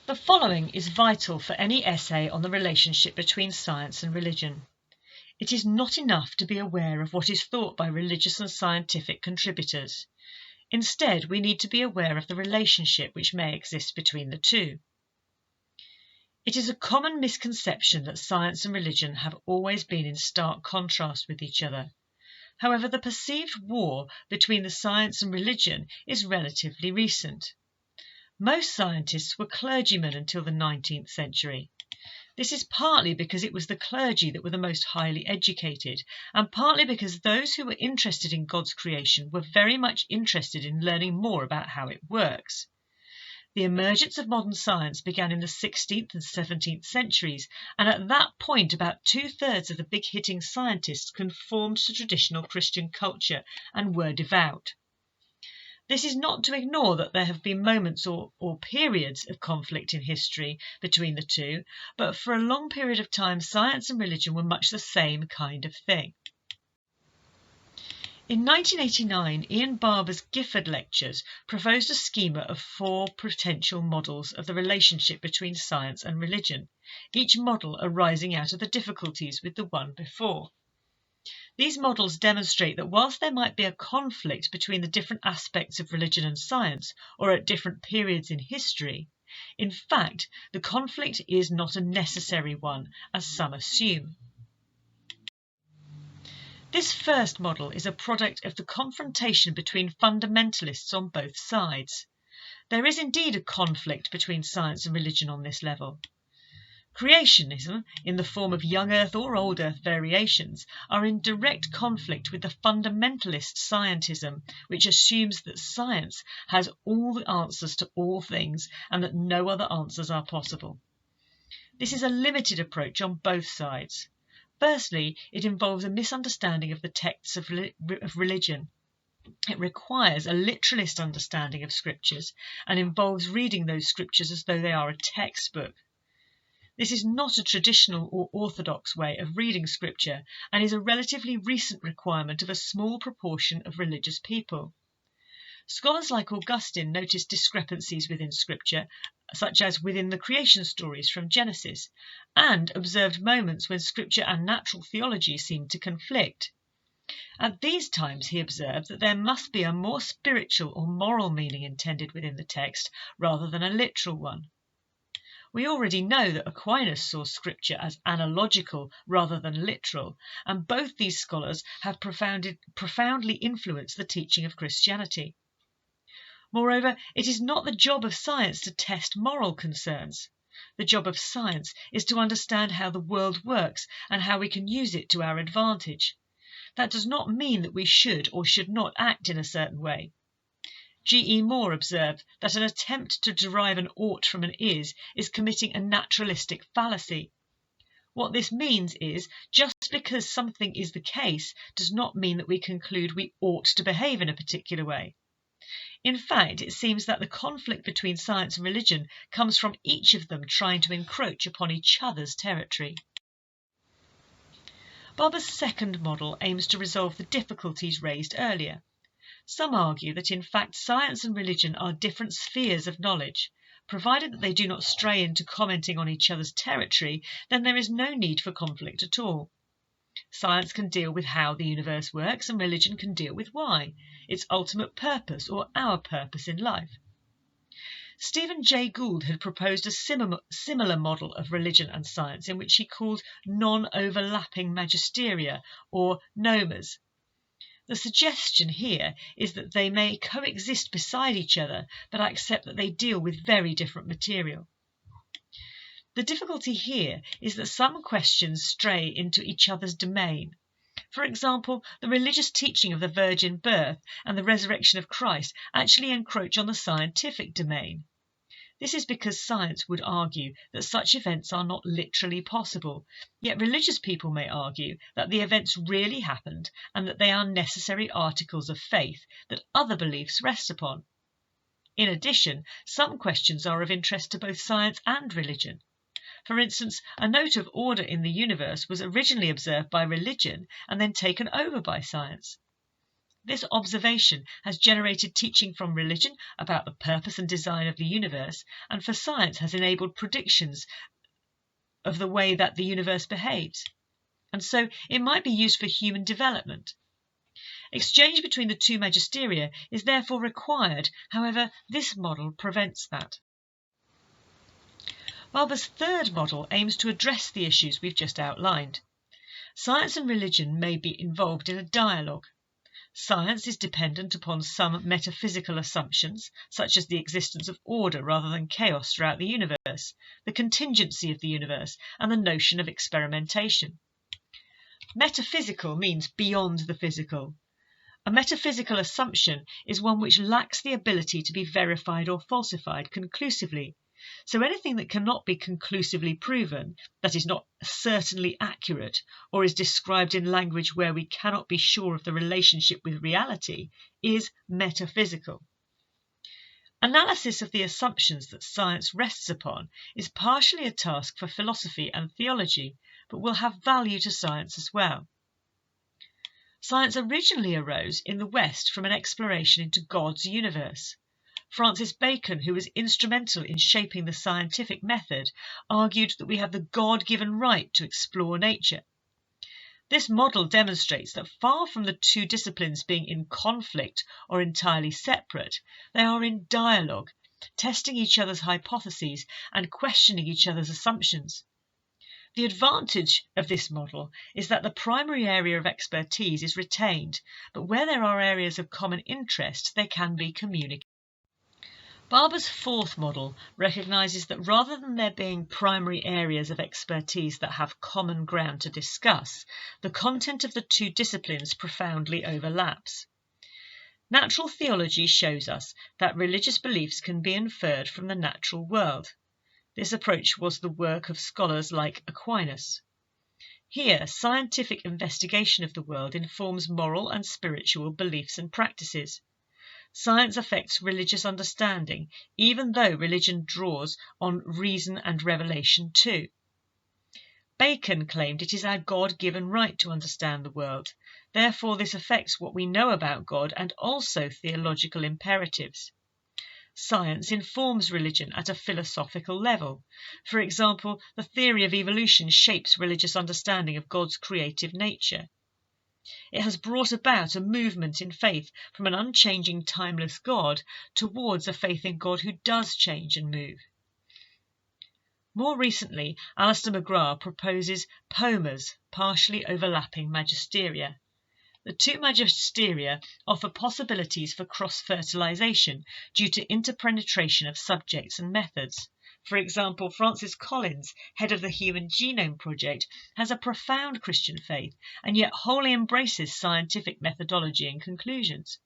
The following is vital for any essay on the relationship between science and religion. It is not enough to be aware of what is thought by religious and scientific contributors. Instead, we need to be aware of the relationship which may exist between the two. It is a common misconception that science and religion have always been in stark contrast with each other. However, the perceived war between the science and religion is relatively recent. Most scientists were clergymen until the 19th century. This is partly because it was the clergy that were the most highly educated, and partly because those who were interested in God's creation were very much interested in learning more about how it works. The emergence of modern science began in the 16th and 17th centuries, and at that point about 2/3 of the big-hitting scientists conformed to traditional Christian culture and were devout. This is not to ignore that there have been moments or periods of conflict in history between the two, but for a long period of time science and religion were much the same kind of thing. In 1989, Ian Barbour's Gifford Lectures proposed a schema of 4 potential models of the relationship between science and religion, each model arising out of the difficulties with the one before. These models demonstrate that whilst there might be a conflict between the different aspects of religion and science, or at different periods in history, in fact, the conflict is not a necessary one, as some assume. This first model is a product of the confrontation between fundamentalists on both sides. There is indeed a conflict between science and religion on this level. Creationism, in the form of young Earth or old Earth variations, are in direct conflict with the fundamentalist scientism, which assumes that science has all the answers to all things and that no other answers are possible. This is a limited approach on both sides. Firstly, it involves a misunderstanding of the texts of religion. It requires a literalist understanding of scriptures and involves reading those scriptures as though they are a textbook. This is not a traditional or orthodox way of reading scripture and is a relatively recent requirement of a small proportion of religious people. Scholars like Augustine noticed discrepancies within scripture, such as within the creation stories from Genesis, and observed moments when scripture and natural theology seemed to conflict. At these times he observed that there must be a more spiritual or moral meaning intended within the text rather than a literal one. We already know that Aquinas saw scripture as analogical rather than literal, and both these scholars have profoundly influenced the teaching of Christianity. Moreover, it is not the job of science to test moral concerns. The job of science is to understand how the world works and how we can use it to our advantage. That does not mean that we should or should not act in a certain way. G.E. Moore observed that an attempt to derive an ought from an is committing a naturalistic fallacy. What this means is, just because something is the case does not mean that we conclude we ought to behave in a particular way. In fact, it seems that the conflict between science and religion comes from each of them trying to encroach upon each other's territory. Barbour's second model aims to resolve the difficulties raised earlier. Some argue that in fact science and religion are different spheres of knowledge. Provided that they do not stray into commenting on each other's territory, then there is no need for conflict at all. Science can deal with how the universe works and religion can deal with why, its ultimate purpose or our purpose in life. Stephen Jay Gould had proposed a similar model of religion and science in which he called non-overlapping magisteria or nomas. The suggestion here is that they may coexist beside each other, but accept that they deal with very different material. The difficulty here is that some questions stray into each other's domain. For example, the religious teaching of the virgin birth and the resurrection of Christ actually encroach on the scientific domain. This is because science would argue that such events are not literally possible, yet religious people may argue that the events really happened and that they are necessary articles of faith that other beliefs rest upon. In addition, some questions are of interest to both science and religion. For instance, a note of order in the universe was originally observed by religion and then taken over by science. This observation has generated teaching from religion about the purpose and design of the universe, and for science has enabled predictions of the way that the universe behaves. And so it might be used for human development. Exchange between the two magisteria is therefore required, however, this model prevents that. Barbour's third model aims to address the issues we've just outlined. Science and religion may be involved in a dialogue. Science is dependent upon some metaphysical assumptions, such as the existence of order rather than chaos throughout the universe, the contingency of the universe, and the notion of experimentation. Metaphysical means beyond the physical. A metaphysical assumption is one which lacks the ability to be verified or falsified conclusively. So anything that cannot be conclusively proven, that is not certainly accurate, or is described in language where we cannot be sure of the relationship with reality, is metaphysical. Analysis of the assumptions that science rests upon is partially a task for philosophy and theology, but will have value to science as well. Science originally arose in the West from an exploration into God's universe. Francis Bacon, who was instrumental in shaping the scientific method, argued that we have the God-given right to explore nature. This model demonstrates that far from the two disciplines being in conflict or entirely separate, they are in dialogue, testing each other's hypotheses and questioning each other's assumptions. The advantage of this model is that the primary area of expertise is retained, but where there are areas of common interest, there can be communication. Barbour's fourth model recognises that rather than there being primary areas of expertise that have common ground to discuss, the content of the two disciplines profoundly overlaps. Natural theology shows us that religious beliefs can be inferred from the natural world. This approach was the work of scholars like Aquinas. Here, scientific investigation of the world informs moral and spiritual beliefs and practices. Science affects religious understanding, even though religion draws on reason and revelation too. Bacon claimed it is our God-given right to understand the world. Therefore, this affects what we know about God and also theological imperatives. Science informs religion at a philosophical level. For example, the theory of evolution shapes religious understanding of God's creative nature. It has brought about a movement in faith from an unchanging, timeless God towards a faith in God who does change and move. More recently, ALISTER McGrath proposes pomas, partially overlapping magisteria. The two magisteria offer possibilities for cross-fertilisation due to interpenetration of subjects and methods. For example, Francis Collins, head of the Human Genome Project, has a profound Christian faith and yet wholly embraces scientific methodology and conclusions.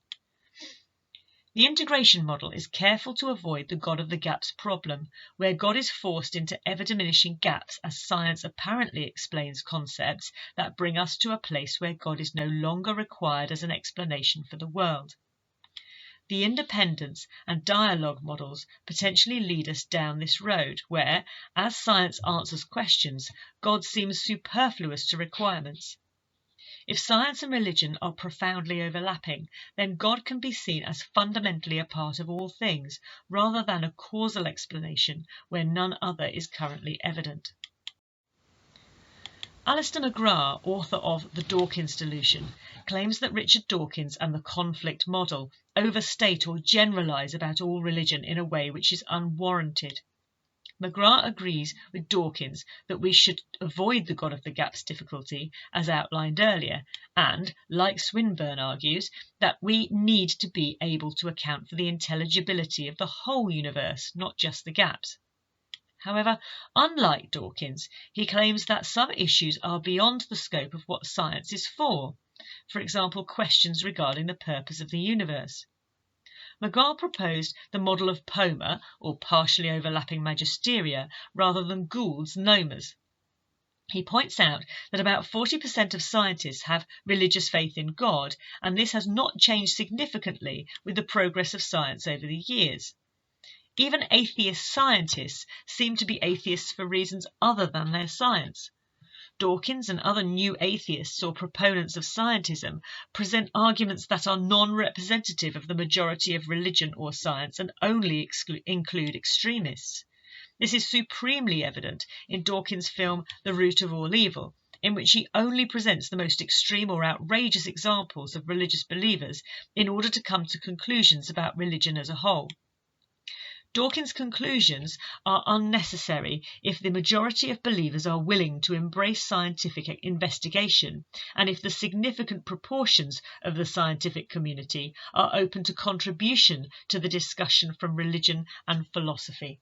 The integration model is careful to avoid the God of the gaps problem, where God is forced into ever-diminishing gaps as science apparently explains concepts that bring us to a place where God is no longer required as an explanation for the world. The independence and dialogue models potentially lead us down this road where, as science answers questions, God seems superfluous to requirements. If science and religion are profoundly overlapping, then God can be seen as fundamentally a part of all things, rather than a causal explanation where none other is currently evident. ALISTER McGrath, author of The Dawkins Delusion, claims that Richard Dawkins and the conflict model overstate or generalise about all religion in a way which is unwarranted. McGrath agrees with Dawkins that we should avoid the God of the gaps difficulty, as outlined earlier, and, like Swinburne argues, that we need to be able to account for the intelligibility of the whole universe, not just the gaps. However, unlike Dawkins, he claims that some issues are beyond the scope of what science is for example, questions regarding the purpose of the universe. McGrath proposed the model of poma, or partially overlapping magisteria, rather than Gould's nomas. He points out that about 40% of scientists have religious faith in God, and this has not changed significantly with the progress of science over the years. Even atheist scientists seem to be atheists for reasons other than their science. Dawkins and other new atheists or proponents of scientism present arguments that are non-representative of the majority of religion or science and only include extremists. This is supremely evident in Dawkins' film The Root of All Evil, in which he only presents the most extreme or outrageous examples of religious believers in order to come to conclusions about religion as a whole. Dawkins' conclusions are unnecessary if the majority of believers are willing to embrace scientific investigation and if the significant proportions of the scientific community are open to contribution to the discussion from religion and philosophy.